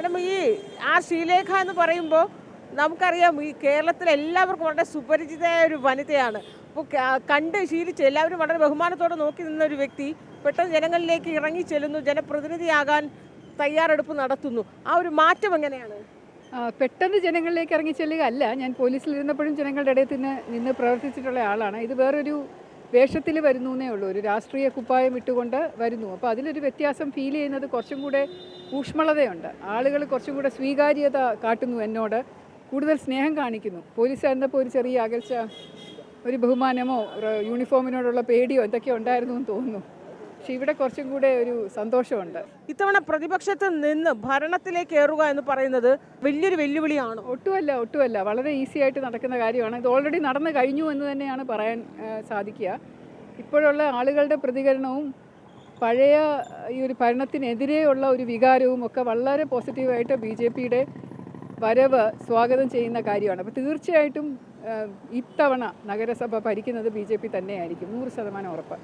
Madam ഈ ശ്രീലേഖ എന്ന് പറയുമ്പോൾ നമുക്കറിയാം ഈ കേരളത്തിലെ എല്ലാവർക്കും വളരെ സുപരിചിതയായ ഒരു വനിതയാണ്. അപ്പോൾ കണ്ട് ശീലിച്ച് എല്ലാവരും വളരെ ബഹുമാനത്തോടെ നോക്കി നിന്ന ഒരു വ്യക്തി പെട്ടെന്ന് ജനങ്ങളിലേക്ക് ഇറങ്ങി ചെല്ലുന്നു, ജനപ്രതിനിധിയാകാൻ തയ്യാറെടുപ്പ് നടത്തുന്നു. ആ ഒരു മാറ്റം എങ്ങനെയാണ്? പെട്ടെന്ന് ജനങ്ങളിലേക്ക് ഇറങ്ങി ചെല്ലുക അല്ല. ഞാൻ പോലീസിലിരുന്നപ്പോഴും ജനങ്ങളുടെ ഇടയിൽ നിന്ന് പ്രവർത്തിച്ചിട്ടുള്ള ആളാണ്. ഇത് വേറൊരു വേഷത്തിൽ വരുന്നു എന്നേ ഉള്ളൂ, ഒരു രാഷ്ട്രീയ കുപ്പായം ഇട്ടുകൊണ്ട് വരുന്നു. അപ്പോൾ അതിലൊരു വ്യത്യാസം ഫീൽ ചെയ്യുന്നത് കുറച്ചും കൂടെ ഊഷ്മളതയുണ്ട്. ആളുകൾ കുറച്ചും കൂടെ സ്വീകാര്യത കാട്ടുന്നു, എന്നോട് കൂടുതൽ സ്നേഹം കാണിക്കുന്നു. പോലീസായിരുന്നപ്പോൾ ഒരു ചെറിയ അകൽച്ച, ഒരു ബഹുമാനമോ യൂണിഫോമിനോടുള്ള പേടിയോ എന്തൊക്കെ ഉണ്ടായിരുന്നു എന്ന് തോന്നുന്നു. പക്ഷെ ഇവിടെ കുറച്ചും കൂടെ ഒരു സന്തോഷമുണ്ട്. ഇത്തവണ പ്രതിപക്ഷത്ത് നിന്ന് ഭരണത്തിലേക്ക് കയറുക എന്ന് പറയുന്നത് വലിയൊരു വെല്ലുവിളിയാണ്. ഒട്ടുമല്ല. വളരെ ഈസി ആയിട്ട് നടക്കുന്ന കാര്യമാണ്. ഇത് ഓൾറെഡി നടന്നു കഴിഞ്ഞു എന്ന് തന്നെയാണ് പറയാൻ സാധിക്കുക. ഇപ്പോഴുള്ള ആളുകളുടെ പ്രതികരണവും പഴയ ഈ ഒരു ഭരണത്തിനെതിരെയുള്ള ഒരു വികാരവും ഒക്കെ വളരെ പോസിറ്റീവായിട്ട് BJPയുടെ വരവ് സ്വാഗതം ചെയ്യുന്ന കാര്യമാണ്. അപ്പോൾ തീർച്ചയായിട്ടും ഇത്തവണ നഗരസഭ ഭരിക്കുന്നത് BJP തന്നെയായിരിക്കും, 100% ഉറപ്പ്.